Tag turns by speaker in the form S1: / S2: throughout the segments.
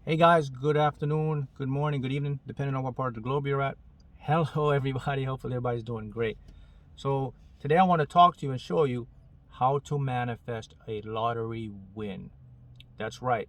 S1: Hey guys, good afternoon, good morning, good evening, depending on what part of the globe you're at. Hello everybody, hopefully everybody's doing great. So today I want to talk to you and show you how to manifest a lottery win. That's right,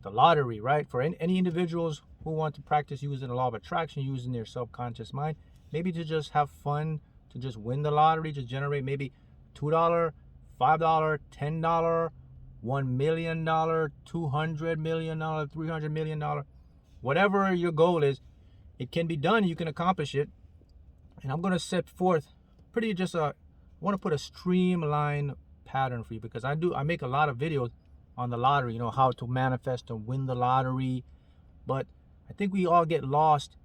S1: the lottery, right? For any individuals who want to practice using the law of attraction, using their subconscious mind, maybe to just have fun, to just win the lottery, to generate maybe $2, $5, $10, $1 million, $200 million, $300 million, whatever your goal is, it can be done. You can accomplish it. And I'm going to set forth I want to put a streamlined pattern for you, because I make a lot of videos on the lottery, how to manifest and win the lottery. But I think we all get lost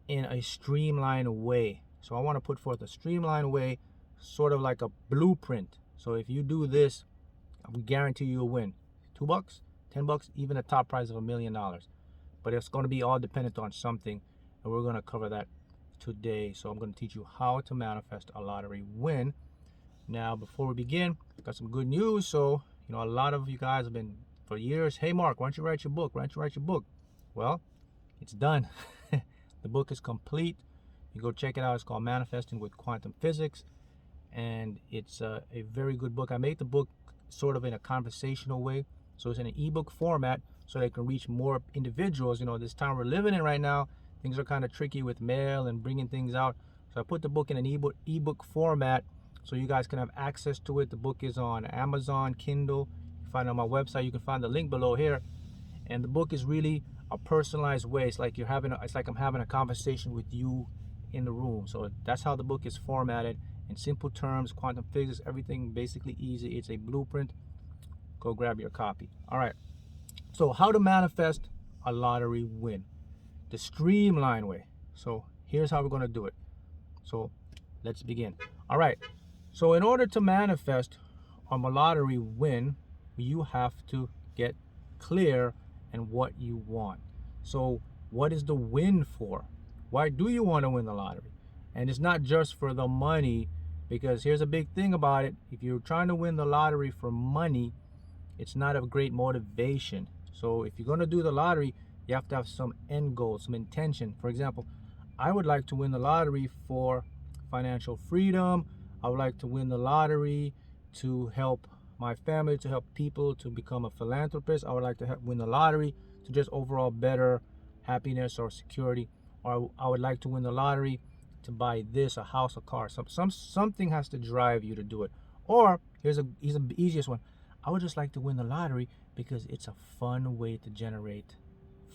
S1: in a streamlined way. So I want to put forth a streamlined way, sort of like a blueprint. So if you do this, I guarantee you'll win. $2, $10, even a top prize of $1 million. But it's going to be all dependent on something, and we're going to cover that today. So I'm going to teach you how to manifest a lottery win. Now, before we begin, I've got some good news. So, a lot of you guys have been for years, hey Mark, why don't you write your book? Why don't you write your book? Well, it's done. The book is complete. You go check it out. It's called Manifesting with Quantum Physics, and it's a very good book. I made the book sort of in a conversational way, so it's in an ebook format, so they can reach more individuals. This time we're living in right now, things are kind of tricky with mail and bringing things out. So I put the book in an ebook format so you guys can have access to it. The book is on Amazon, Kindle. You can find it on my website. You can find the link below here. And the book is really a personalized way. It's like I'm having a conversation with you in the room. So that's how the book is formatted, in simple terms, quantum physics, everything basically easy. It's a blueprint. Go grab your copy. All right. So how to manifest a lottery win, the streamlined way. So here's how we're going to do it. So let's begin. All right. So in order to manifest a lottery win, you have to get clear on what you want. So what is the win for? Why do you want to win the lottery? And it's not just for the money, because here's a big thing about it. If you're trying to win the lottery for money, it's not a great motivation. So if you're going to do the lottery, you have to have some end goal, some intention. For example, I would like to win the lottery for financial freedom. I would like to win the lottery to help my family, to help people, to become a philanthropist. I would like to win the lottery to just overall better happiness or security. Or I would like to win the lottery to buy this, a house, a car. Something has to drive you to do it. Or here's the easiest one. I would just like to win the lottery because it's a fun way to generate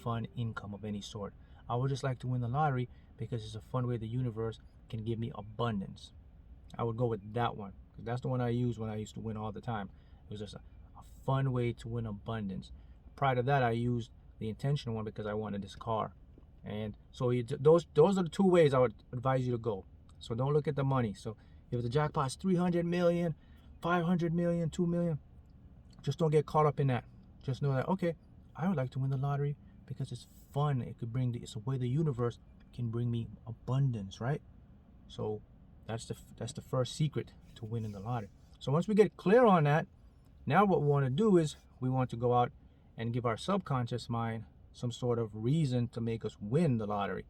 S1: fun income of any sort. I would just like to win the lottery because it's a fun way the universe can give me abundance. I would go with that one, because that's the one I used when I used to win all the time. It was just a fun way to win abundance. Prior to that, I used the intentional one because I wanted this car. And so those are the two ways I would advise you to go. So don't look at the money. So if the jackpot is 300 million, 500 million, 2 million, just don't get caught up in that. Just know that, okay, I would like to win the lottery because it's fun. It's a way the universe can bring me abundance, right? So that's the first secret to winning the lottery. So once we get clear on that, now what we want to do is we want to go out and give our subconscious mind some sort of reason to make us win the lottery.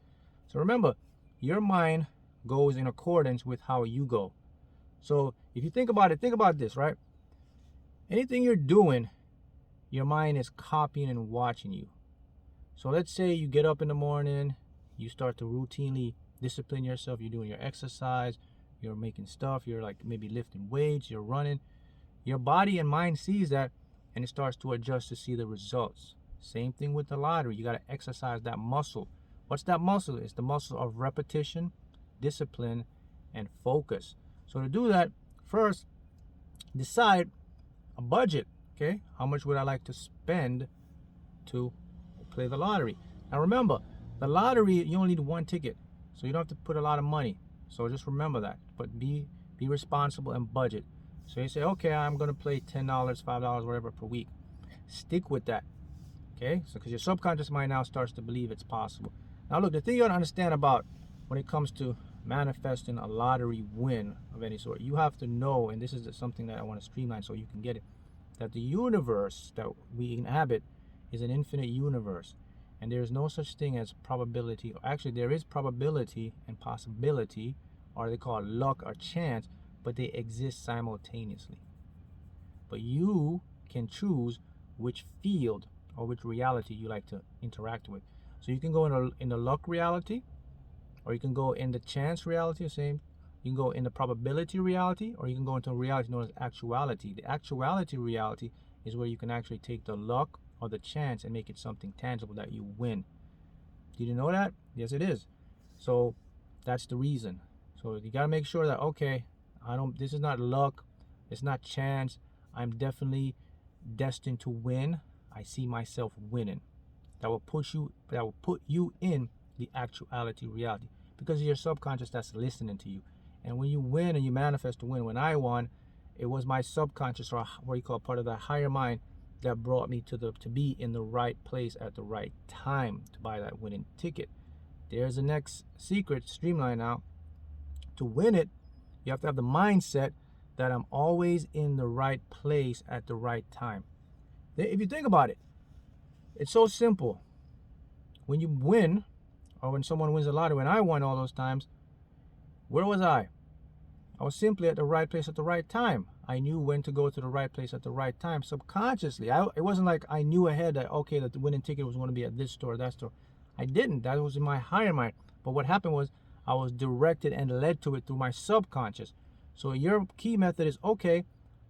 S1: So remember, your mind goes in accordance with how you go. So if you think about it, think about this, right? Anything you're doing, your mind is copying and watching you. So let's say you get up in the morning, you start to routinely discipline yourself. You're doing your exercise, you're making stuff, you're like maybe lifting weights, you're running. Your body and mind sees that, and it starts to adjust to see the results. Same thing with the lottery. You got to exercise that muscle. What's that muscle? It's the muscle of repetition, discipline, and focus. So to do that, first, decide a budget. Okay, how much would I like to spend to play the lottery? Now remember, the lottery, you only need one ticket, so you don't have to put a lot of money. So just remember that. But be responsible and budget. So you say, okay, I'm gonna play $10, $5, whatever per week. Stick with that. Okay, so because your subconscious mind now starts to believe it's possible. Now look, the thing you gotta understand about when it comes to manifesting a lottery win of any sort, you have to know, and this is something that I want to streamline so you can get it, that the universe that we inhabit is an infinite universe. And there is no such thing as probability. Actually, there is probability and possibility, or they call it luck or chance, but they exist simultaneously. But you can choose which field or which reality you like to interact with. So you can go in the luck reality, or you can go in the chance reality, same. You can go in the probability reality, or you can go into a reality known as actuality. The actuality reality is where you can actually take the luck or the chance and make it something tangible that you win. Did you know that? Yes, it is. So that's the reason. So you got to make sure that, okay, this is not luck, it's not chance. I'm definitely destined to win. I see myself winning. That will put you in the actuality reality, because of your subconscious that's listening to you. And when you win and you manifest to win, when I won, it was my subconscious, or what you call part of the higher mind, that brought me to be in the right place at the right time to buy that winning ticket. There's the next secret, streamline now. To win it, you have to have the mindset that I'm always in the right place at the right time. If you think about it, it's so simple. When you win, or when someone wins a lottery, when I won all those times, where was I? I was simply at the right place at the right time. I knew when to go to the right place at the right time subconsciously. It wasn't like I knew ahead that, okay, that the winning ticket was going to be at this store, that store. I didn't. That was in my higher mind. But what happened was I was directed and led to it through my subconscious. So your key method is, okay,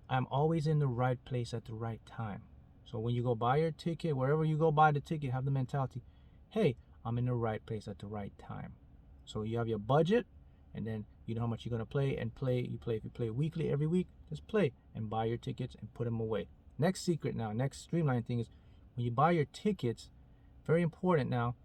S1: I'm always in the right place at the right time. So when you go buy your ticket, wherever you go buy the ticket, have the mentality, hey, I'm in the right place at the right time. So you have your budget, and then you know how much you're going to play, and if you play weekly, every week, just play and buy your tickets and put them away. Next secret now, next streamline thing is, when you buy your tickets, very important now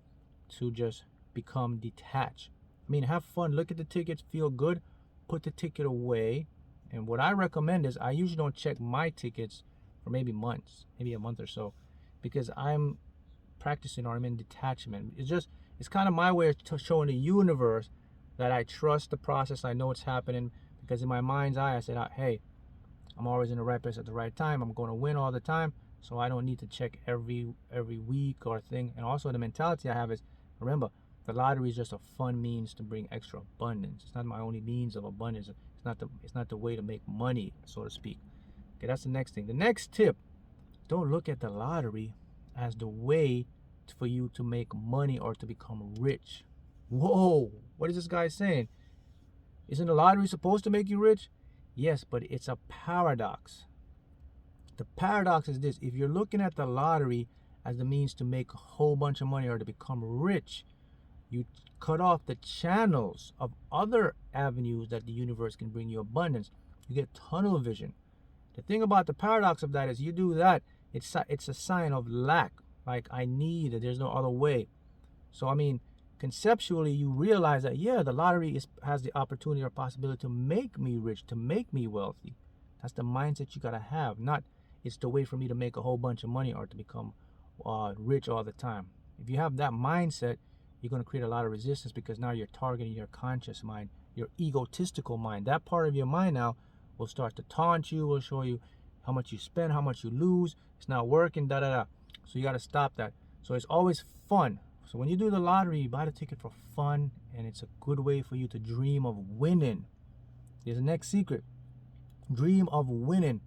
S1: to just become detached. I mean, have fun, look at the tickets, feel good, put the ticket away. And what I recommend is, I usually don't check my tickets for maybe months, maybe a month or so, because I'm practicing, or I'm in detachment. It's kind of my way of showing the universe that I trust the process. I know it's happening, because in my mind's eye, I said, hey, I'm always in the right place at the right time. I'm going to win all the time, so I don't need to check every week or thing. And also the mentality I have is, remember, the lottery is just a fun means to bring extra abundance. It's not my only means of abundance. It's not the way to make money, so to speak. Okay, that's the next thing. The next tip: don't look at the lottery as the way for you to make money or to become rich. Whoa, what is this guy saying? Isn't the lottery supposed to make you rich? Yes, but it's a paradox. The paradox is this: if you're looking at the lottery as the means to make a whole bunch of money or to become rich, you cut off the channels of other avenues that the universe can bring you abundance. You get tunnel vision. The thing about the paradox of that is, you do that, it's a sign of lack. Like, I need it, there's no other way. So I mean, conceptually, you realize that, yeah, the lottery has the opportunity or possibility to make me rich, to make me wealthy. That's the mindset you gotta have. Not, it's the way for me to make a whole bunch of money or to become rich all the time. If you have that mindset, you're going to create a lot of resistance, because now you're targeting your conscious mind, your egotistical mind. That part of your mind now will start to taunt you, will show you how much you spend, how much you lose, it's not working, da da da. So you got to stop that. So it's always fun. So when you do the lottery, you buy the ticket for fun, and it's a good way for you to dream of winning. Here's the next secret: dream of winning.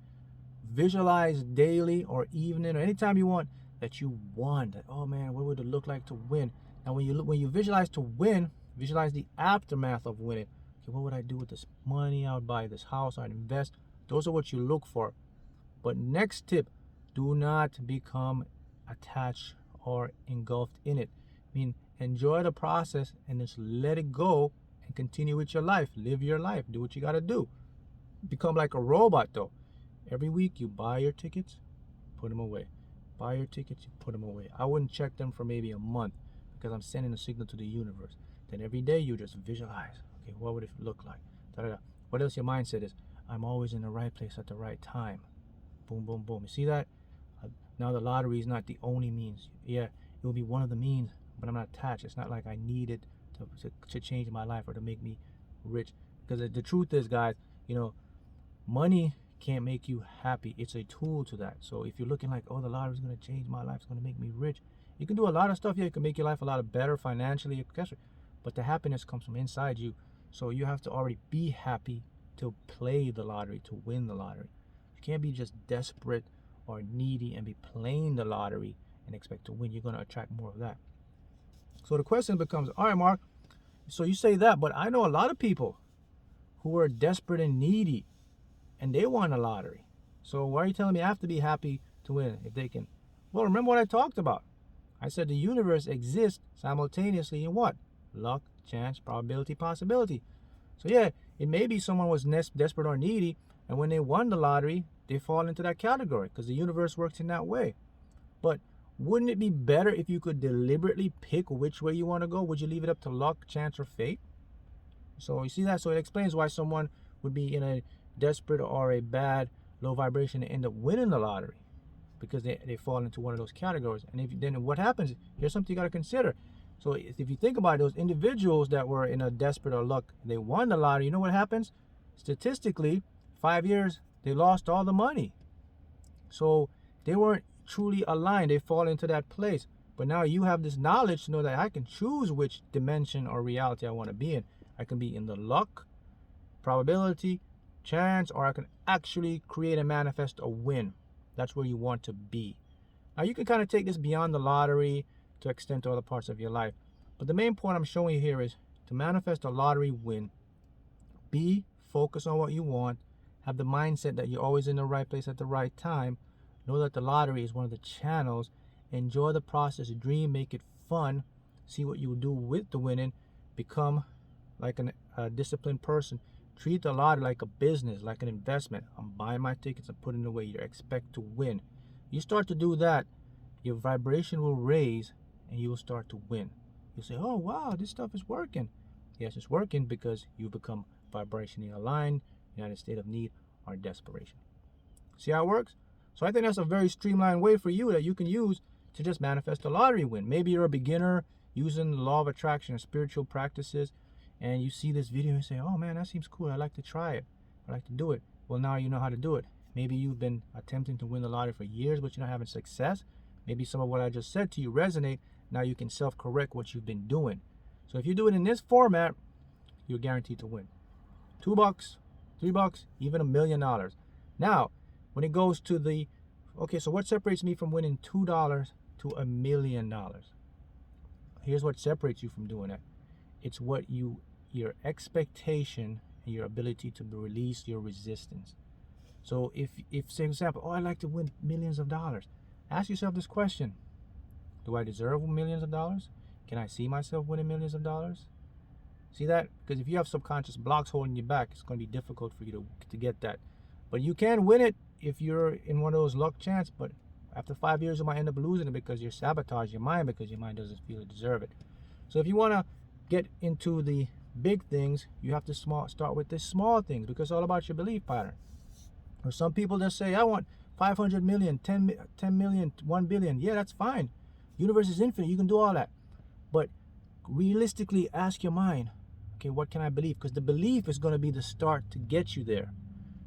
S1: Visualize daily or evening or anytime you want that you won. That, oh man, what would it look like to win? Now when you visualize to win, visualize the aftermath of winning. Okay, what would I do with this money? I would buy this house, I'd invest. Those are what you look for. But next tip: do not become attached or engulfed in it. I mean, enjoy the process and just let it go and continue with your life. Live your life. Do what you got to do. Become like a robot though. Every week you buy your tickets, put them away. Buy your tickets, you put them away. I wouldn't check them for maybe a month, because I'm sending a signal to the universe. Then every day you just visualize, okay, what would it look like? Da-da-da. What else your mindset is? I'm always in the right place at the right time. Boom, boom, boom. You see that? Now the lottery is not the only means. Yeah, it will be one of the means, but I'm not attached. It's not like I need it to change my life or to make me rich. Because the truth is, guys, money can't make you happy. It's a tool to that. So if you're looking like, oh, the lottery is going to change my life, it's going to make me rich, You can do a lot of stuff. Yeah, you can make your life a lot better financially, etc. But the happiness comes from inside you. So you have to already be happy to play the lottery, to win the lottery. You can't be just desperate or needy and be playing the lottery and expect to win. You're going to attract more of that. So the question becomes, all right, Mark, so you say that, but I know a lot of people who are desperate and needy and they won the lottery. So why are you telling me I have to be happy to win if they can? Well, remember what I talked about. I said the universe exists simultaneously in what? Luck, chance, probability, possibility. So yeah, it may be someone was desperate or needy, and when they won the lottery, they fall into that category because the universe works in that way. But wouldn't it be better if you could deliberately pick which way you want to go? Would you leave it up to luck, chance, or fate? So you see that? So it explains why someone would be in a desperate or a bad, low vibration and end up winning the lottery, because they fall into one of those categories. And then what happens, here's something you got to consider. So if you think about it, those individuals that were in a desperate or luck, they won the lottery, you know what happens? Statistically, 5 years, they lost all the money. So they weren't truly aligned. They fall into that place. But now you have this knowledge to know that I can choose which dimension or reality I want to be in. I can be in the luck, probability, chance, or I can actually create and manifest a win. That's where you want to be. Now you can kind of take this beyond the lottery to extend to other parts of your life. But the main point I'm showing you here is to manifest a lottery win. Be focused on what you want. Have the mindset that you're always in the right place at the right time. Know that the lottery is one of the channels. Enjoy the process. Dream. Make it fun. See what you do with the winning. Become like a disciplined person. Treat the lottery like a business, like an investment. I'm buying my tickets and putting it away. You expect to win. You start to do that, your vibration will raise and you will start to win. You'll say, oh wow, this stuff is working. Yes, it's working because you become vibrationally aligned. You're not in a state of need or desperation. See how it works? So I think that's a very streamlined way for you that you can use to just manifest a lottery win. Maybe you're a beginner using the law of attraction or spiritual practices, and you see this video and say, oh man, that seems cool. I'd like to try it. I'd like to do it. Well, now you know how to do it. Maybe you've been attempting to win the lottery for years, but you're not having success. Maybe some of what I just said to you resonate. Now you can self-correct what you've been doing. So if you do it in this format, you're guaranteed to win. $2, $3, even $1 million. Now, when it goes to the, okay, so what separates me from winning $2 to $1 million? Here's what separates you from doing that. It's what your expectation and your ability to release your resistance. So if say, for example, oh, I'd like to win millions of dollars. Ask yourself this question. Do I deserve millions of dollars? Can I see myself winning millions of dollars? See that? Because if you have subconscious blocks holding you back, it's going to be difficult for you to get that. But you can win it if you're in one of those luck chance, but after 5 years you might end up losing it because you sabotage your mind because your mind doesn't feel it deserve it. So if you want to get into the big things, you have to start with the small things, because it's all about your belief pattern. Or some people just say, I want 500 million, 10 million, 1 billion. Yeah, that's fine. Universe is infinite. You can do all that. But realistically ask your mind, okay, what can I believe? Because the belief is going to be the start to get you there.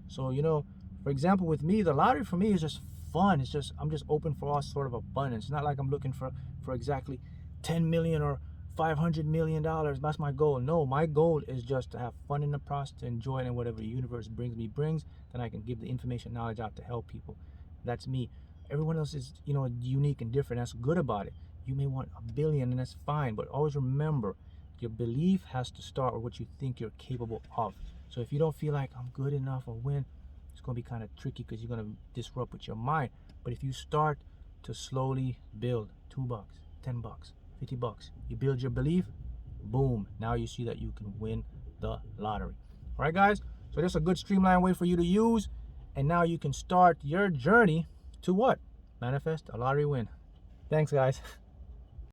S1: So, you know, for example, with me, the lottery for me is just fun. It's just, I'm just open for all sort of abundance. It's not like I'm looking for exactly 10 million or $500 million. That's my goal. No, my goal is just to have fun in the process, to enjoy it, and whatever the universe brings, then I can give the information, knowledge out to help people. That's me. Everyone else is, you know, unique and different. That's good about it. You may want 1 billion, and that's fine, but always remember, your belief has to start with what you think you're capable of. So if you don't feel like I'm good enough or win, it's going to be kind of tricky because you're going to disrupt with your mind. But if you start to slowly build $2, $10, $50, you build your belief, boom, now you see that you can win the lottery. All right, guys, so that's a good streamlined way for you to use, and now you can start your journey to what? Manifest a lottery win. Thanks, guys.